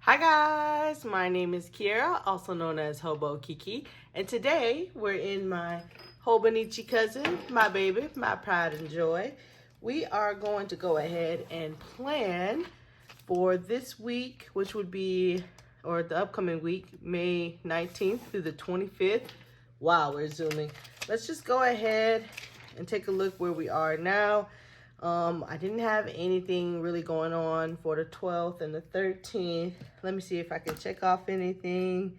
Hi guys, my name is Kiera, also known as Hobo Kiki, and today we're in my Hobonichi cousin, my baby, my pride and joy. We are going to go ahead and plan for this week, which would be, or the upcoming week, May 19th through the 25th. Wow, we're zooming. Let's just go ahead and take a look where we are now. I didn't have anything really going on for the 12th and the 13th. Let me see if I can check off anything.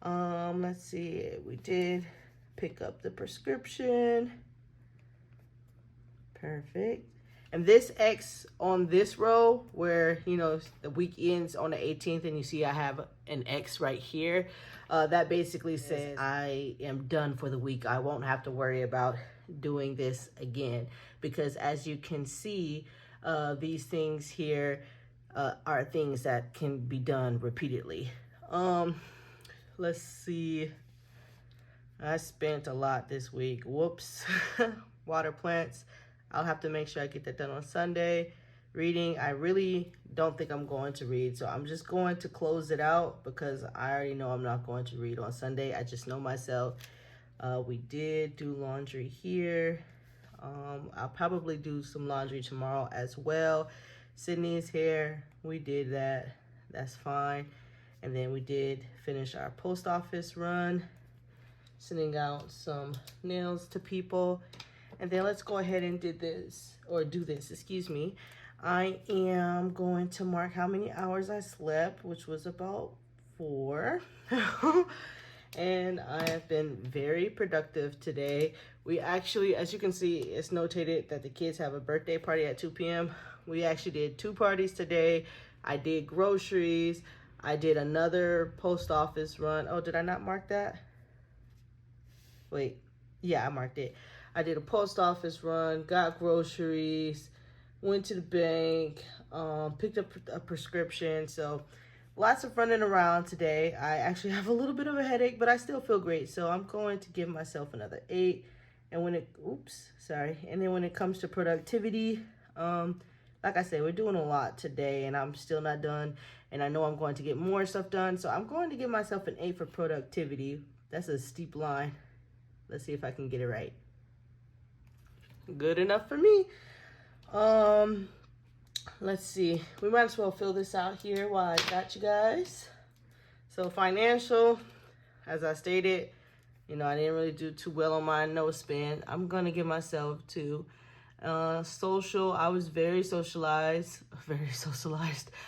Let's see. We did pick up the prescription. Perfect. And this X on this row where, you know, the week ends on the 18th and you see I have an X right here. That basically says I am done for the week. I won't have to worry about doing this again, because as you can see, these things here are things that can be done repeatedly. Let's see. I spent a lot this week. Whoops. Water plants. I'll have to make sure I get that done on Sunday. Reading, I really don't think I'm going to read, so I'm just going to close it out because I already know I'm not going to read on Sunday. I just know myself. We did do laundry here. I'll probably do some laundry tomorrow as well. Sydney's hair, we did that. That's fine. And then we did finish our post office run, sending out some nails to people. And then let's go ahead and do this, excuse me. I am going to mark how many hours I slept, which was about 4. And I have been very productive today. We actually, as you can see, it's notated that the kids have a birthday party at 2 p.m. We actually did 2 parties today. I did groceries. I did another post office run. Oh, did I not mark that? Wait, yeah, I marked it. I did a post office run, got groceries, went to the bank, picked up a prescription. So lots of running around today. I actually have a little bit of a headache, but I still feel great. So I'm going to give myself another 8. And when it, and then when it comes to productivity, like I said, we're doing a lot today and I'm still not done. And I know I'm going to get more stuff done. So I'm going to give myself an 8 for productivity. That's a steep line. Let's see if I can get it right. Good enough for me. Let's see. We might as well fill this out here while I got you guys. So financial, as I stated, you know, I didn't really do too well on my no spend. I'm gonna give myself 2. Social, I was very socialized.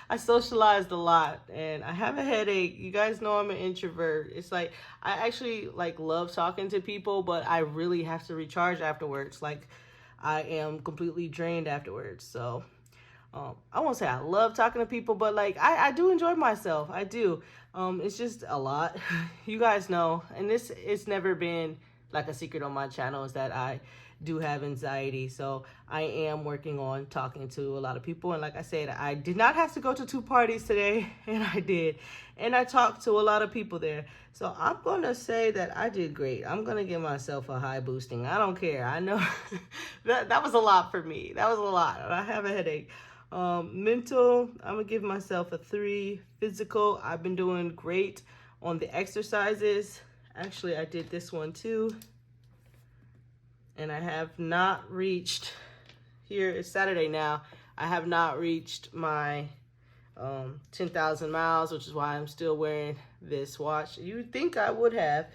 I socialized a lot and I have a headache. You guys know I'm an introvert. It's like, I actually love talking to people, but I really have to recharge afterwards. Like, I am completely drained afterwards. So I won't say I love talking to people, but I do enjoy myself. I do. It's just a lot. You guys know, and it's never been like a secret on my channel, is that I do have anxiety. So I am working on talking to a lot of people. And like I said, I did not have to go to 2 parties today, and I did. And I talked to a lot of people there. So I'm going to say that I did great. I'm going to give myself a high boosting. I don't care. I know that was a lot for me. That was a lot. I have a headache. Mental, I'm going to give myself a 3. Physical, I've been doing great on the exercises. Actually, I did this one too. And I have not reached, here it's Saturday now, I have not reached my 10,000 miles, which is why I'm still wearing this watch. You'd think I would have,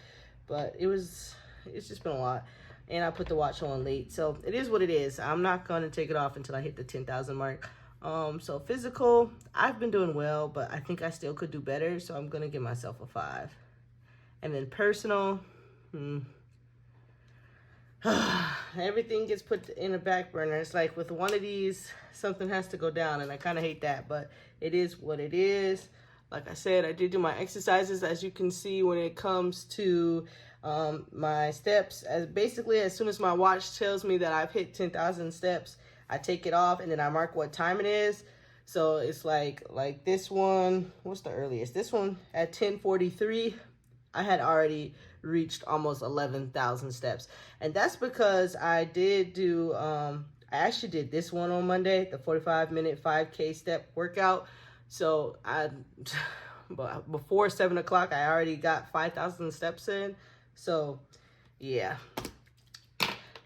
but it's just been a lot. And I put the watch on late. So it is what it is. I'm not going to take it off until I hit the 10,000 mark. So physical, I've been doing well, but I think I still could do better. So I'm going to give myself a 5. And then personal, everything gets put in a back burner. It's like with one of these, something has to go down, and I kind of hate that, but it is what it is. Like I said, I did do my exercises, as you can see, when it comes to my steps. As soon as my watch tells me that I've hit 10,000 steps, I take it off and then I mark what time it is. So it's like this one, what's the earliest? This one at 10:43, I had already reached almost 11,000 steps. And that's because I did do, I actually did this one on Monday, the 45-minute 5K step workout. So before 7 o'clock, I already got 5,000 steps in. So yeah.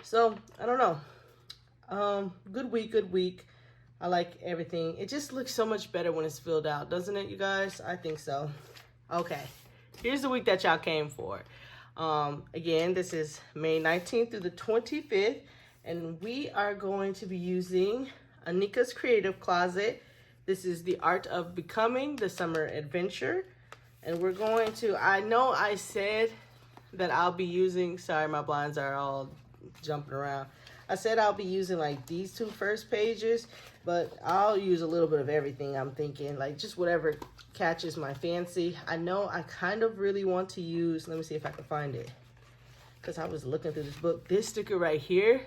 So I don't know. Good week, good week. I like everything. It just looks so much better when it's filled out, doesn't it, you guys? I think so. Okay, here's the week that y'all came for. Again, this is May 19th through the 25th, and we are going to be using Anika's Creative Closet. This is The Art of Becoming, the Summer Adventure. And we're going to, I know I said that I'll be using, sorry, my blinds are all jumping around. I said I'll be using like these two first pages, but I'll use a little bit of everything. I'm thinking like just whatever catches my fancy. I know I kind of really want to use, let me see if I can find it, because I was looking through this book. This sticker right here,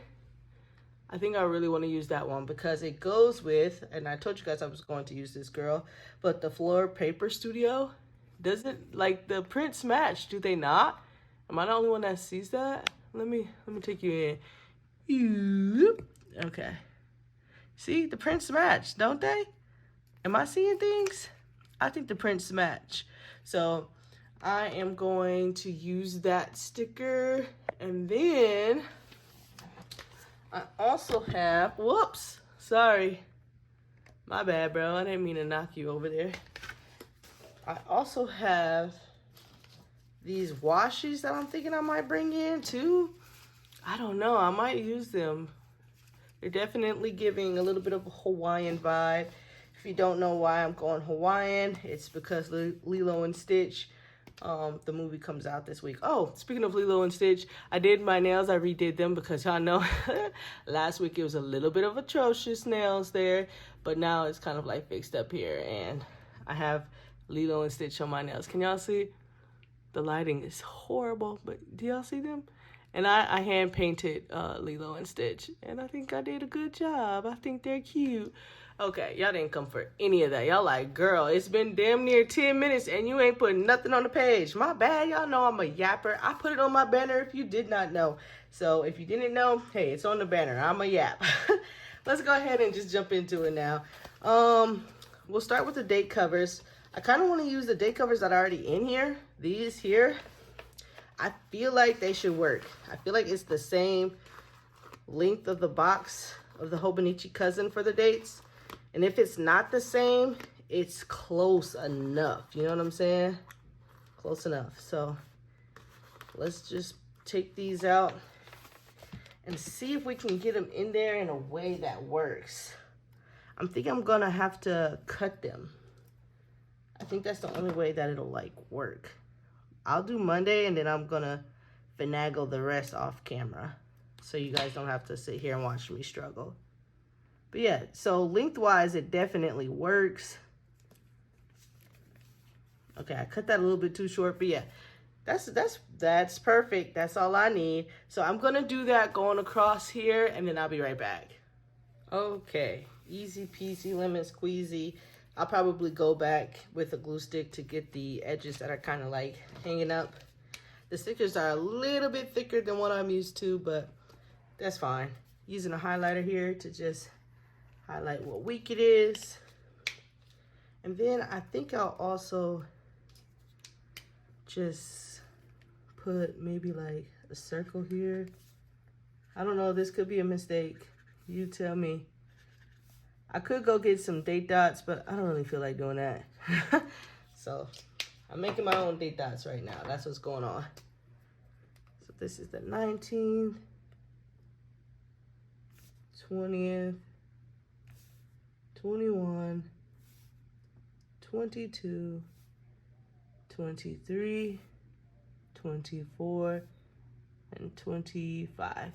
I think I really want to use that one because it goes with, and I told you guys I was going to use this, girl, but the Floor Paper Studio doesn't, like, the prints match, do they not? Am I the only one that sees that? Let me take you in. Okay. See, the prints match, don't they? Am I seeing things? I think the prints match. So I am going to use that sticker. And then I also have, whoops, sorry. My bad, bro. I didn't mean to knock you over there. I also have these washes that I'm thinking I might bring in too. I don't know, I might use them. They're definitely giving a little bit of a Hawaiian vibe. If you don't know why I'm going Hawaiian, it's because Lilo and Stitch, the movie comes out this week. Oh, speaking of Lilo and Stitch, I did my nails. I redid them because y'all know last week it was a little bit of atrocious nails there, but now it's kind of like fixed up here, and I have Lilo and Stitch on my nails. Can y'all see? The lighting is horrible, but do y'all see them? And I hand painted Lilo and Stitch, and I think I did a good job. I think they're cute. Okay, y'all didn't come for any of that. Y'all like, girl, it's been damn near 10 minutes and you ain't putting nothing on the page. My bad, y'all know I'm a yapper. I put it on my banner if you did not know. So if you didn't know, hey, it's on the banner. I'm a yap. Let's go ahead and just jump into it now. We'll start with the date covers. I kind of want to use the date covers that are already in here. These here. I feel like they should work. I feel like it's the same length of the box of the Hobonichi cousin for the dates. And if it's not the same, it's close enough. You know what I'm saying? Close enough. So let's just take these out and see if we can get them in there in a way that works. I'm thinking I'm gonna have to cut them. I think that's the only way that it'll like work. I'll do Monday, and then I'm gonna finagle the rest off camera so you guys don't have to sit here and watch me struggle. But yeah, so lengthwise it definitely works. Okay, I cut that a little bit too short, but yeah, that's perfect. That's all I need. So I'm gonna do that going across here, and then I'll be right back. Okay, easy peasy lemon squeezy. I'll probably go back with a glue stick to get the edges that are kind of like hanging up. The stickers are a little bit thicker than what I'm used to, but that's fine. Using a highlighter here to just highlight what week it is. And then I think I'll also just put maybe like a circle here. I don't know, this could be a mistake. You tell me. I could go get some date dots, but I don't really feel like doing that. So I'm making my own date dots right now. That's what's going on. So this is the 19th, 20th, 21, 22, 23, 24, and 25.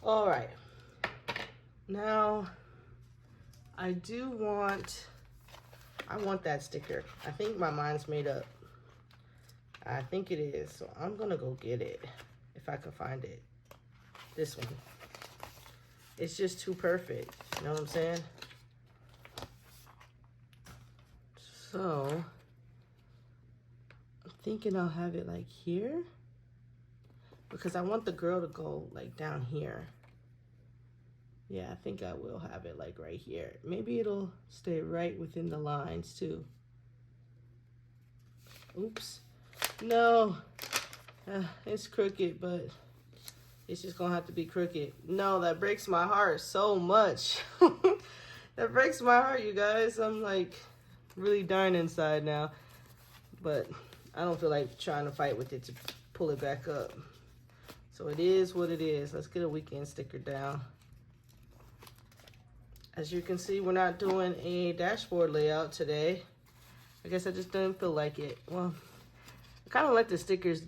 All right. Now, I want that sticker. I think my mind's made up. I think it is, so I'm gonna go get it if I can find it. This one. It's just too perfect, you know what I'm saying? So, I'm thinking I'll have it like here, because I want the girl to go like down here. Yeah, I think I will have it like right here. Maybe it'll stay right within the lines too. Oops. No. It's crooked, but it's just gonna have to be crooked. No, that breaks my heart so much. That breaks my heart, you guys. I'm like really dying inside now. But I don't feel like trying to fight with it to pull it back up. So it is what it is. Let's get a weekend sticker down. As you can see, we're not doing a dashboard layout today. I guess I just didn't feel like it. Well, I kind of let the stickers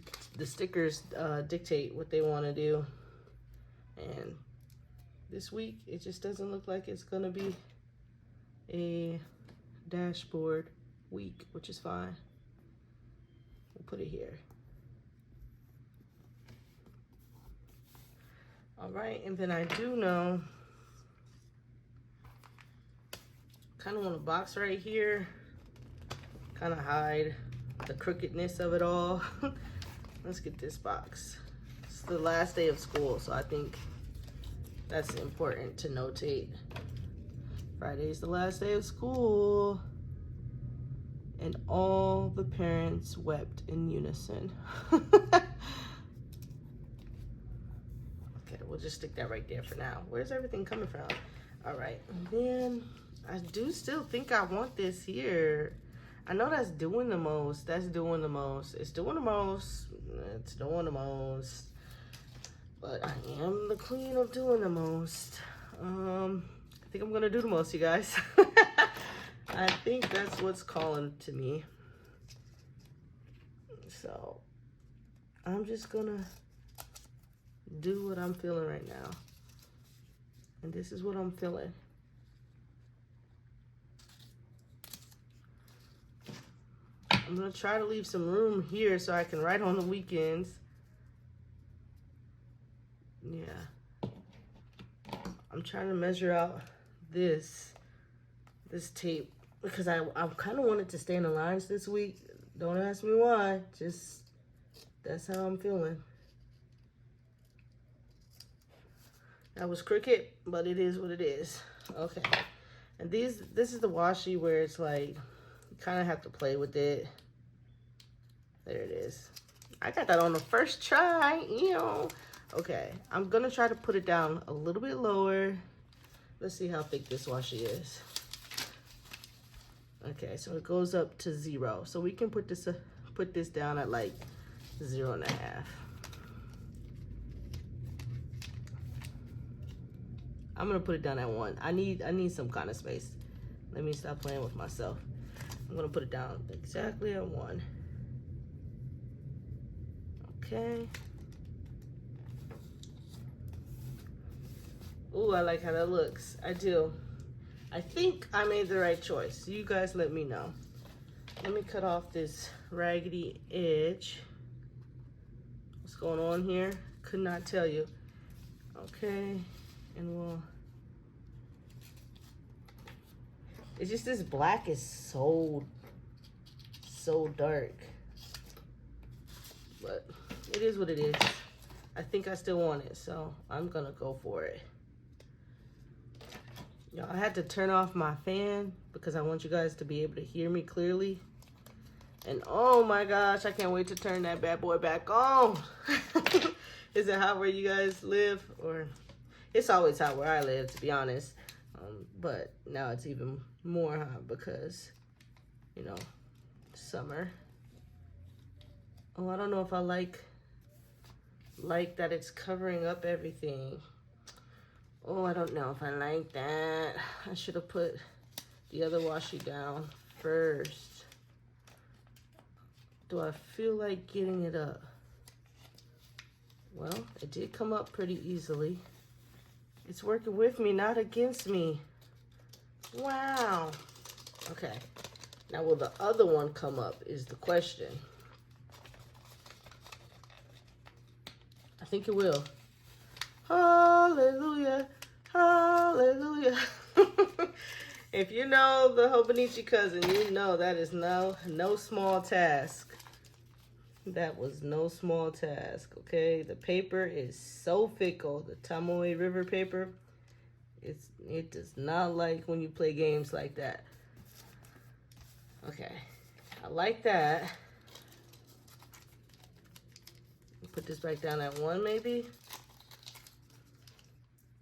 dictate what they want to do. And this week, it just doesn't look like it's going to be a dashboard week, which is fine. We'll put it here. All right, and then I do know, kind of want a box right here, kind of hide the crookedness of it all. Let's get this box. It's the last day of school, so I think that's important to notate. Friday's the last day of school, and all the parents wept in unison. Okay, we'll just stick that right there for now. Where's everything coming from? All right, and then I do still think I want this here. I know that's doing the most. That's doing the most. It's doing the most. It's doing the most. But I am the queen of doing the most. I think I'm gonna do the most, you guys. I think that's what's calling to me. So I'm just gonna do what I'm feeling right now. And this is what I'm feeling. I'm gonna try to leave some room here so I can write on the weekends. Yeah. I'm trying to measure out this tape because I kind of wanted to stay in the lines this week. Don't ask me why. Just, that's how I'm feeling. That was crooked, but it is what it is. Okay. And this is the washi where it's like, you kind of have to play with it. There it is. I got that on the first try, Okay, I'm gonna try to put it down a little bit lower. Let's see how thick this washi is. Okay, so it goes up to 0. So we can put this down at like 0.5. I'm gonna put it down at 1. I need some kind of space. Let me stop playing with myself. I'm gonna put it down exactly at 1. Okay. Ooh, I like how that looks. I do. I think I made the right choice. You guys let me know. Let me cut off this raggedy edge. What's going on here? Could not tell you. Okay, and it's just this black is so dark. But it is what it is. I think I still want it, so I'm gonna go for it. Y'all, I had to turn off my fan because I want you guys to be able to hear me clearly. And oh my gosh, I can't wait to turn that bad boy back on. Is it hot where you guys live? Or it's always hot where I live, to be honest. But now it's even more hot because, summer. Oh, I don't know if I like that it's covering up everything. Oh, I don't know if I like that. I should have put the other washi down first. Do I feel like getting it up? Well, it did come up pretty easily. It's working with me, not against me. Wow. Okay. Now, will the other one come up is the question. I think it will. Hallelujah. Hallelujah. If you know the Hobonichi cousin, you know that is no small task. That was no small task, okay? The paper is so fickle. The Tomoe River paper It does not like when you play games like that. Okay, I like that. Put this back down at 1 maybe.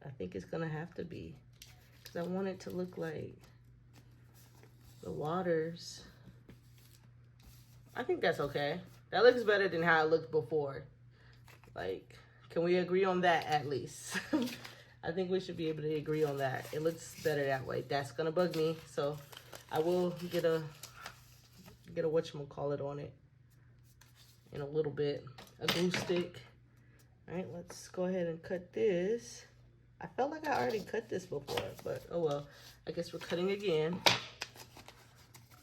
I think it's gonna have to be, because I want it to look like the waters. I think that's okay. That looks better than how it looked before. Like, can we agree on that at least? I think we should be able to agree on that. It looks better that way. That's gonna bug me, so I will get a whatchamacallit on it in a little bit. A glue stick. All right, let's go ahead and cut this. I felt like I already cut this before, but oh well. I guess we're cutting again.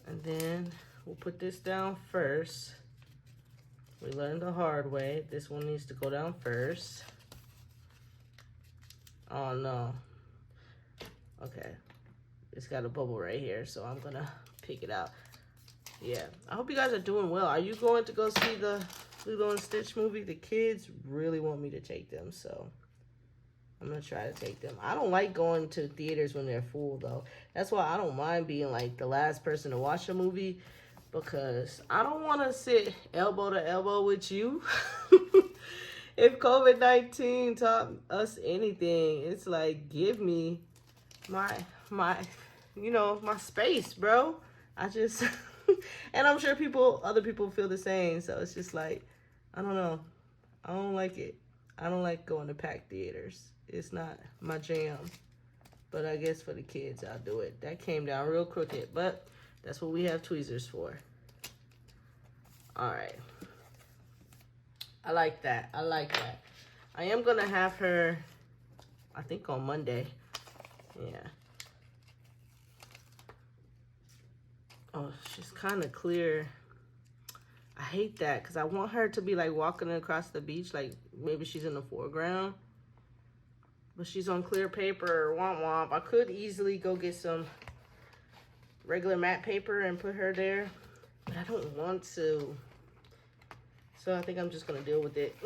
And then we'll put this down first. We learned the hard way. This one needs to go down first. Oh no. Okay. It's got a bubble right here, so I'm gonna pick it out. Yeah. I hope you guys are doing well. Are you going to go see the Lilo and Stitch movie? The kids really want me to take them, so I'm gonna try to take them. I don't like going to theaters when they're full though. That's why I don't mind being like the last person to watch a movie, because I don't want to sit elbow to elbow with you. If COVID-19 taught us anything, it's like, give me my my space, bro. I just and I'm sure other people feel the same. So it's just like, I don't know. I don't like it. I don't like going to packed theaters. It's not my jam. But I guess for the kids, I'll do it. That came down real crooked, but that's what we have tweezers for. All right. I like that. I like that. I am going to have her, I think, on Monday. Yeah. Oh, she's kind of clear. I hate that because I want her to be like walking across the beach, like maybe she's in the foreground. But she's on clear paper, womp womp. I could easily go get some regular matte paper and put her there, but I don't want to. So I think I'm just gonna deal with it.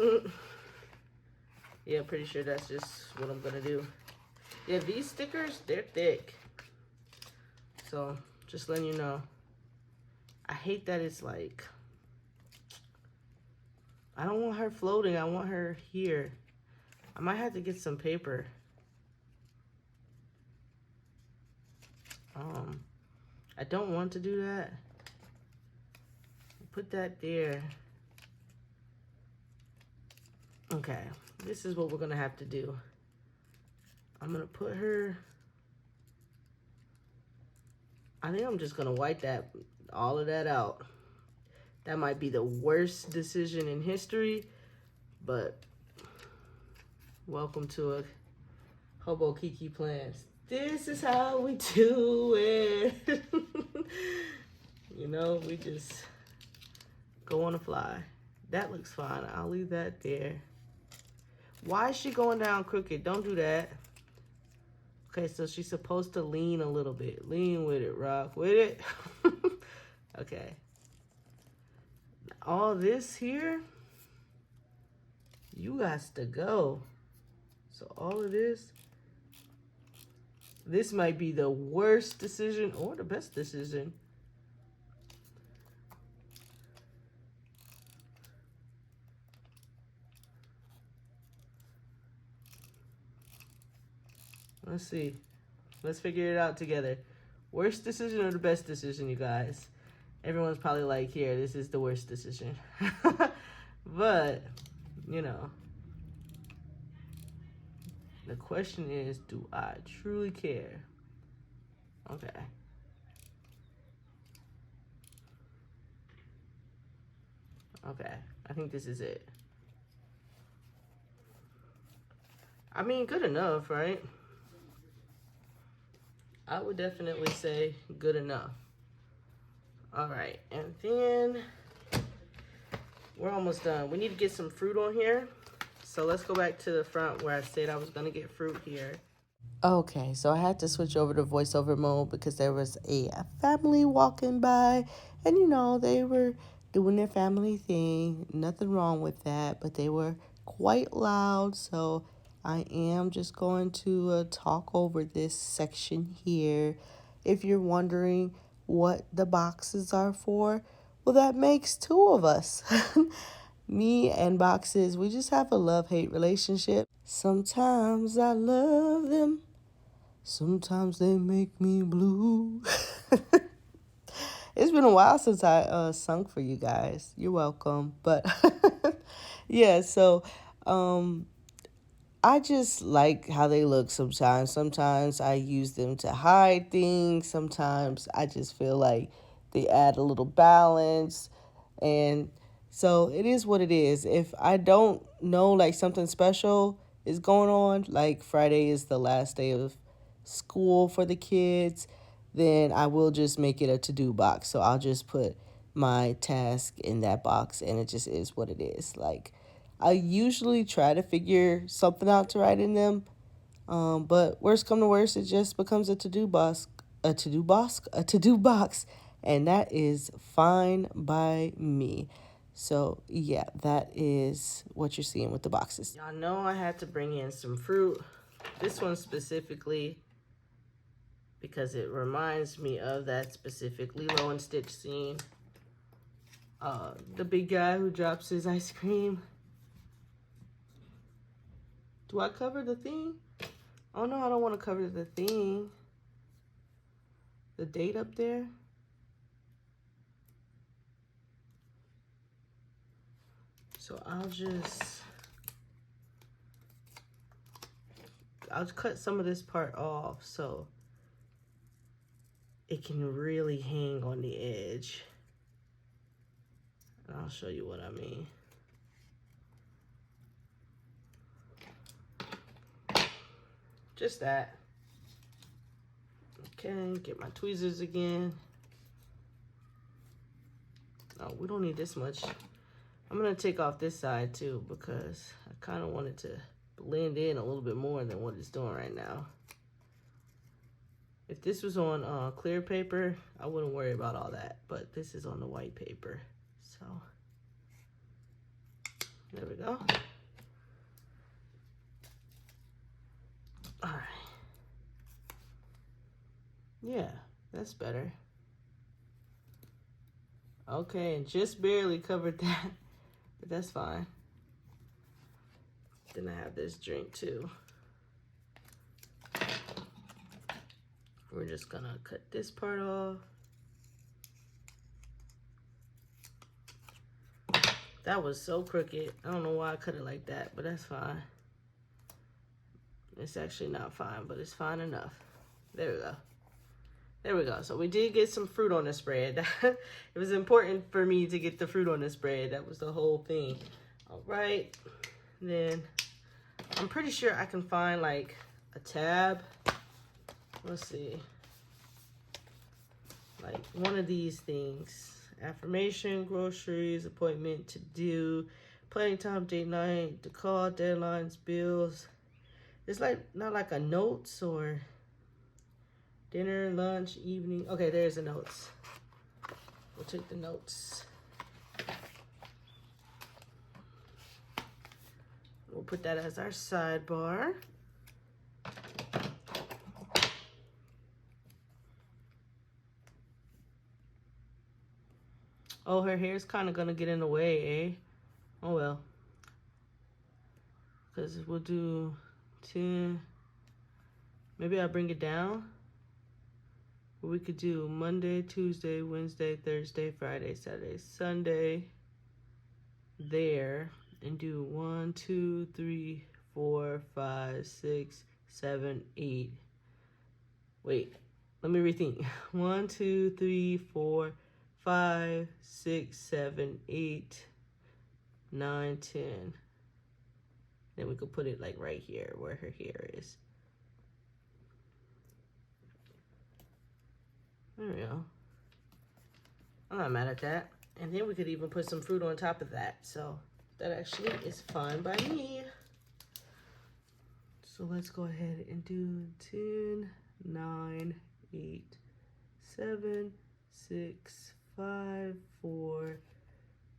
Yeah, pretty sure that's just what I'm gonna do. Yeah, these stickers, they're thick. So just letting you know. I hate that it's like, I don't want her floating, I want her here. I might have to get some paper. I don't want to do that. Put that there. Okay, this is what we're gonna have to do. I'm gonna put her, I think I'm just gonna wipe all of that out. That might be the worst decision in history, but welcome to a Hobonichi plans. This is how we do it. You know, we just go on the fly. That looks fine. I'll leave that there. Why is she going down crooked? Don't do that. Okay, so she's supposed to lean a little bit. Lean with it, rock with it. Okay. All this here, you got to go. So all of this might be the worst decision or the best decision. Let's see. Let's figure it out together. Worst decision or the best decision, you guys? Everyone's probably like, here, this is the worst decision. But, you know, the question is, do I truly care? Okay. Okay, I think this is it. I mean, good enough, right? I would definitely say good enough. All right, and then we're almost done. We need to get some fruit on here. So let's go back to the front where I said I was gonna get fruit here. Okay, so I had to switch over to voiceover mode because there was a family walking by, and you know, they were doing their family thing. Nothing wrong with that, but they were quite loud, so I am just going to talk over this section here. If you're wondering what the boxes are for, well, that makes two of us. Me and boxes, we just have a love-hate relationship. Sometimes I love them. Sometimes they make me blue. It's been a while since I sung for you guys. You're welcome. But yeah, so I just like how they look sometimes. Sometimes I use them to hide things. Sometimes I just feel like they add a little balance. And so it is what it is. If I don't know like something special is going on, like Friday is the last day of school for the kids, then I will just make it a to-do box. So I'll just put my task in that box and it just is what it is. Like I usually try to figure something out to write in them. But worst come to worst, it just becomes a to-do box, a to-do box, and that is fine by me. So yeah, that is what you're seeing with the boxes. Y'all know I had to bring in some fruit. This one specifically because it reminds me of that specific Lilo and Stitch scene. The big guy who drops his ice cream. Do I cover the thing? Oh no, I don't want to cover the thing. The date up there. So I'll cut some of this part off so it can really hang on the edge. And I'll show you what I mean. Just that. Okay, get my tweezers again. Oh, we don't need this much. I'm gonna take off this side too because I kind of want it to blend in a little bit more than what it's doing right now. If this was on clear paper, I wouldn't worry about all that, but this is on the white paper. So, there we go. All right. Yeah, that's better. Okay, and just barely covered that, but that's fine. Then I have this drink too. We're just gonna cut this part off. That was so crooked. I don't know why I cut it like that, but that's fine. It's actually not fine, but it's fine enough. There we go. There we go. So we did get some fruit on the spread. It was important for me to get the fruit on the spread. That was the whole thing. All right. Then I'm pretty sure I can find like a tab. Let's see. Like one of these things. Affirmation, groceries, appointment to do, planning time, date night, to call, deadlines, bills. It's like not like a notes or dinner, lunch, evening. Okay, there's the notes. We'll take the notes. We'll put that as our sidebar. Oh, her hair's kind of gonna get in the way, eh? Oh well. Because we'll do 10. Maybe I'll bring it down. We could do Monday, Tuesday, Wednesday, Thursday, Friday, Saturday, Sunday there. And do 1, 2, 3, 4, 5, 6, 7, 8. Wait, let me rethink. 1, 2, 3, 4, 5, 6, 7, 8, 9, 10. Then we could put it like right here where her hair is. There we go. I'm not mad at that. And then we could even put some fruit on top of that. So that actually is fine by me. So let's go ahead and do 10, 9, 8, 7, 6, 5, 4,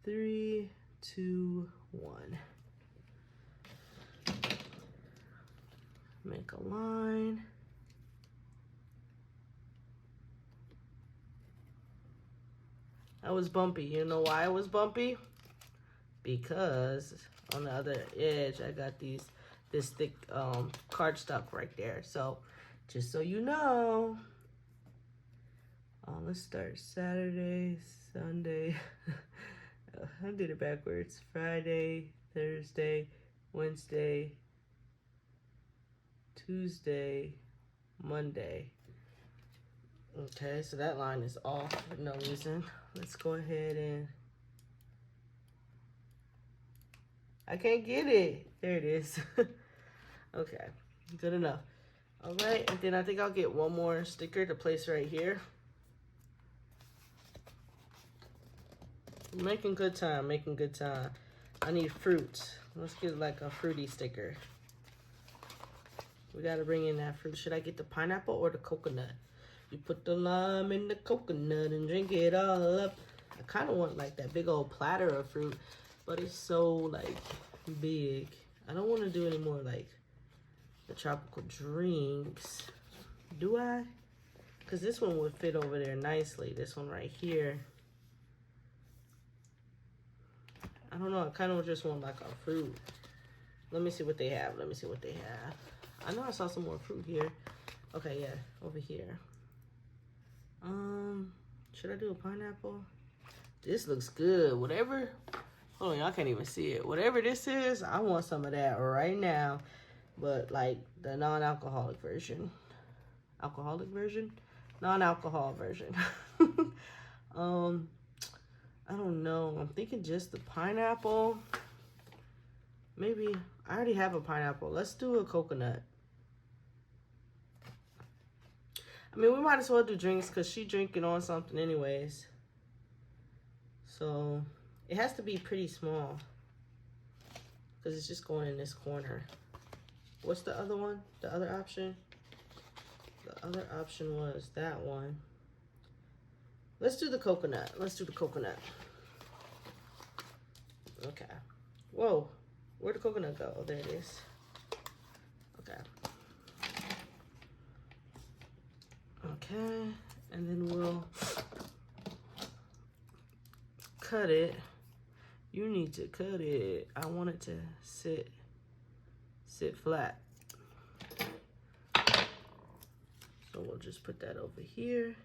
3, 2, 1. Make a line. That was bumpy. You know why it was bumpy? Because on the other edge, I got this thick cardstock right there. So just so you know, let's start Saturday, Sunday. I did it backwards. Friday, Thursday, Wednesday, Tuesday, Monday. Okay, so that line is off for no reason. Let's go ahead and... I can't get it. There it is. Okay, good enough. All right, and then I think I'll get one more sticker to place right here. Making good time, making good time. I need fruits. Let's get like a fruity sticker. We gotta bring in that fruit. Should I get the pineapple or the coconut? You put the lime in the coconut and drink it all up. I kind of want like that big old platter of fruit, but it's so like big. I don't want to do any more like the tropical drinks. Do I? Because this one would fit over there nicely. This one right here. I don't know. I kind of just want like a fruit. Let me see what they have. Let me see what they have. I know I saw some more fruit here. Okay, yeah, over here. Should I do a pineapple? This looks good. Whatever. Oh, y'all can't even see it. Whatever this is, I want some of that right now. But like the non-alcoholic version. Alcoholic version? Non-alcohol version. I don't know. I'm thinking just the pineapple. Maybe I already have a pineapple. Let's do a coconut. I mean, we might as well do drinks because she drinking on something anyways. So it has to be pretty small because it's just going in this corner. What's the other one? The other option? The other option was that one. Let's do the coconut. Let's do the coconut. Okay. Whoa. Where'd the coconut go? Oh, there it is. Okay. Okay. And then we'll cut it. You need to cut it. I want it to sit flat. So we'll just put that over here.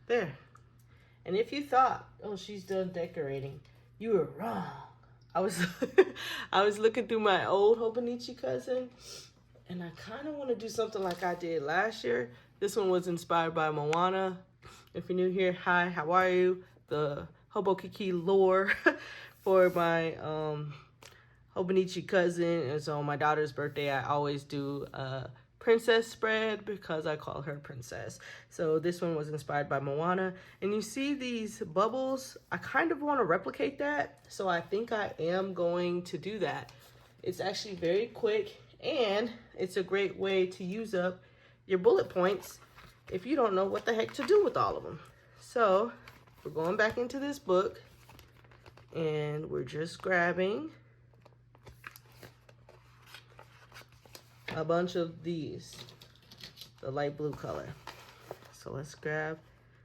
There. And if you thought, oh, she's done decorating, you were wrong. I was looking through my old Hobonichi cousin, and I kind of want to do something like I did last year. This one was inspired by Moana. If you're new here, hi, how are you? The Hobokiki lore for my Hobonichi cousin. And so on my daughter's birthday, I always do a princess spread because I call her princess. So this one was inspired by Moana. And you see these bubbles? I kind of want to replicate that. So I think I am going to do that. It's actually very quick and it's a great way to use up your bullet points if you don't know what the heck to do with all of them. So we're going back into this book and we're just grabbing a bunch of these, the light blue color. So let's grab,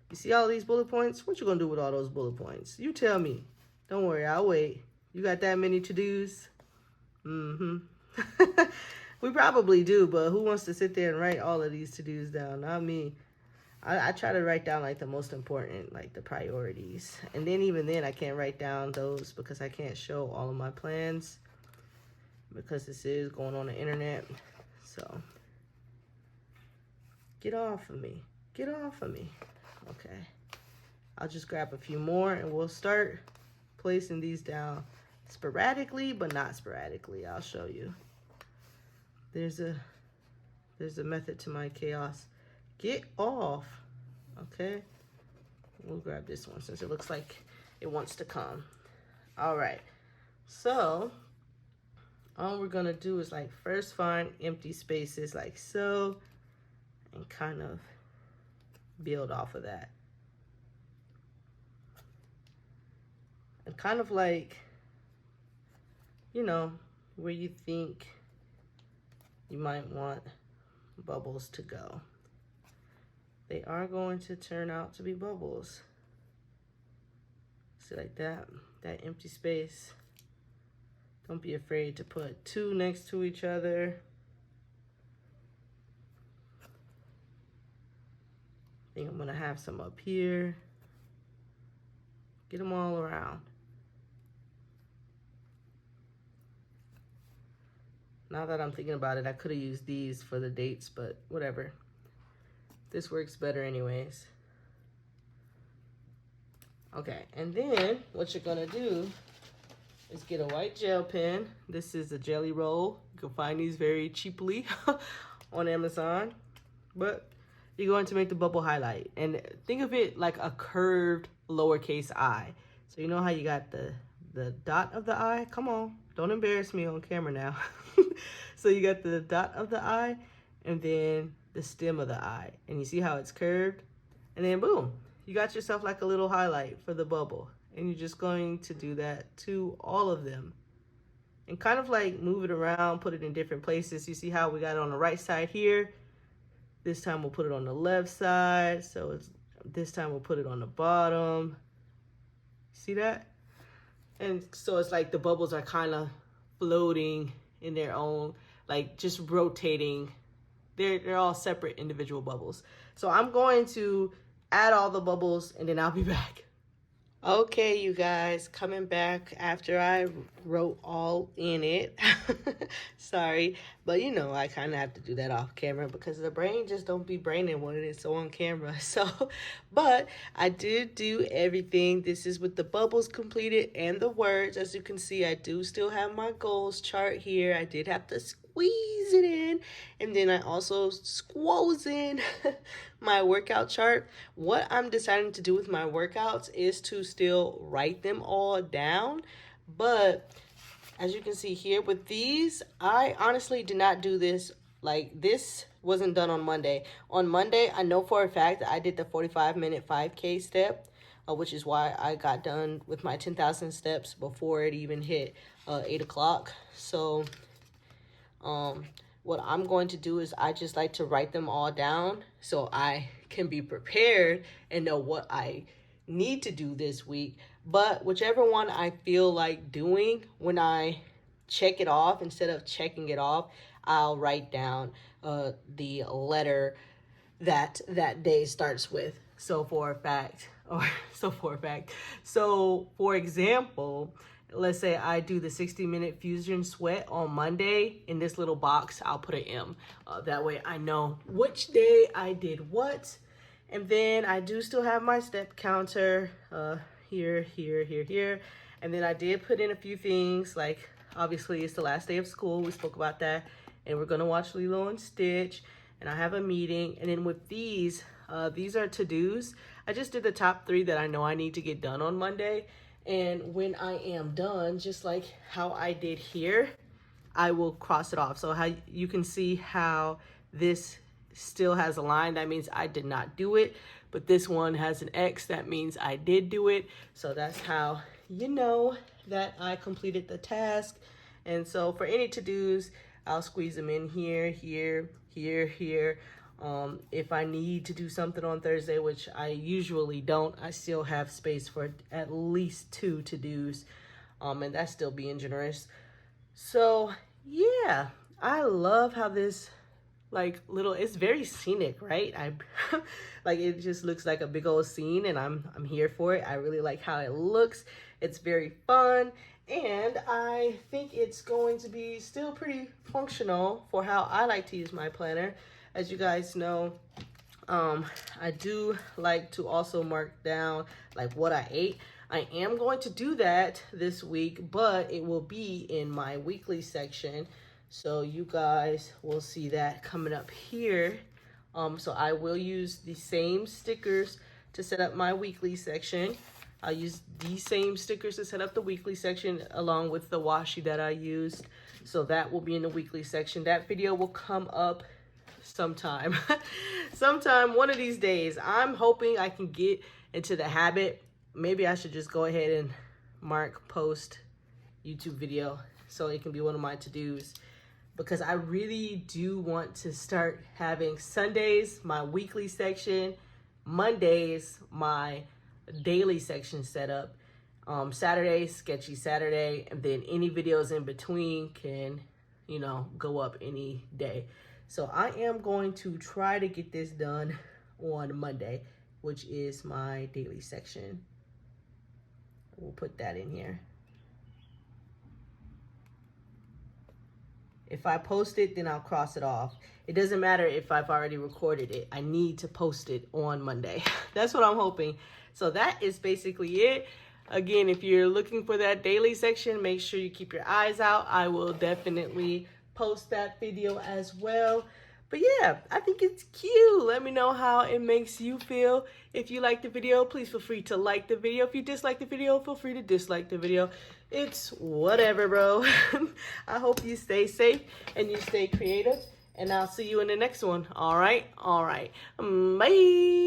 you see all these bullet points? What you gonna do with all those bullet points? You tell me. Don't worry, I'll wait. You got that many to-dos? We probably do, but who wants to sit there and write all of these to-dos down? Not me. I try to write down like the most important, like the priorities. And then even then I can't write down those because I can't show all of my plans because this is going on the internet. So get off of me. Get off of me. Okay. I'll just grab a few more and we'll start placing these down sporadically, but not sporadically. I'll show you. There's a method to my chaos. Get off. Okay. We'll grab this one since it looks like it wants to come. All right. So all we're gonna do is like first find empty spaces like so and kind of build off of that. And kind of like, you know, where you think you might want bubbles to go. They are going to turn out to be bubbles. See, like that empty space. Don't be afraid to put two next to each other. I think I'm gonna have some up here. Get them all around. Now that I'm thinking about it, I could have used these for the dates, but whatever. This works better anyways. Okay, and then what you're gonna do is get a white gel pen. This is a Jelly Roll. You can find these very cheaply on Amazon. But you're going to make the bubble highlight. And think of it like a curved lowercase I. So you know how you got the dot of the I? Come on, don't embarrass me on camera now. So you got the dot of the I and then the stem of the I. And you see how it's curved? And then boom, you got yourself like a little highlight for the bubble. And you're just going to do that to all of them. And kind of like move it around, put it in different places. You see how we got it on the right side here? This time we'll put it on the left side. So this time we'll put it on the bottom. See that? And so it's like the bubbles are kind of floating in their own, like just rotating. They're all separate individual bubbles. So I'm going to add all the bubbles and then I'll be back. Okay, you guys, coming back after I wrote all in it. Sorry, but you know, I kind of have to do that off camera because the brain just don't be braining when it's on camera. So, but I did do everything. This is with the bubbles completed and the words. As you can see, I do still have my goals chart here. I did have to squeeze it in, and then I also squoze in my workout chart. What I'm deciding to do with my workouts is to still write them all down, but as you can see here with these, I honestly did not do this. Like, this wasn't done on Monday. On Monday, I know for a fact that I did the 45-minute 5K step, which is why I got done with my 10,000 steps before it even hit 8 o'clock. So what I'm going to do is I just like to write them all down so I can be prepared and know what I need to do this week. But whichever one I feel like doing, when I check it off, instead of checking it off, I'll write down the letter that day starts with. So for example, let's say I do the 60-minute fusion sweat on Monday. In this little box, I'll put an M. That way I know which day I did what. And then I do still have my step counter here. And then I did put in a few things, like obviously it's the last day of school. We spoke about that. And we're going to watch Lilo and Stitch. And I have a meeting. And then with these are to-dos. I just did the top 3 that I know I need to get done on Monday. And when I am done, just like how I did here, I will cross it off. So how you can see how this still has a line, that means I did not do it. But this one has an X, that means I did do it. So that's how you know that I completed the task. And so for any to-dos, I'll squeeze them in here. If I need to do something on Thursday, which I usually don't, I still have space for at least 2 to-dos, and that's still being generous. So yeah, I love how this it's very scenic, right? Like, it just looks like a big old scene, and I'm here for it. I really like how it looks. It's very fun, and I think it's going to be still pretty functional for how I like to use my planner. As you guys know, I do like to also mark down like what I ate. I am going to do that this week, but it will be in my weekly section. So you guys will see that coming up here. So I will use the same stickers to set up my weekly section. I'll use these same stickers to set up the weekly section along with the washi that I used. So that will be in the weekly section. That video will come up sometime. Sometime one of these days. I'm hoping I can get into the habit. Maybe I should just go ahead and mark post YouTube video so it can be one of my to-dos, because I really do want to start having Sundays my weekly section, Mondays my daily section set up, Saturday sketchy Saturday, and then any videos in between can, you know, go up any day. So I am going to try to get this done on Monday, which is my daily section. We'll put that in here. If I post it, then I'll cross it off. It doesn't matter if I've already recorded it. I need to post it on Monday. That's what I'm hoping. So that is basically it. Again, if you're looking for that daily section, make sure you keep your eyes out. I will definitely post that video as well. But yeah, I think it's cute. Let me know how it makes you feel. If you like the video, please feel free to like the video. If you dislike the video, feel free to dislike the video. It's whatever, bro. I hope you stay safe and you stay creative. And I'll see you in the next one. All right? All right. Bye.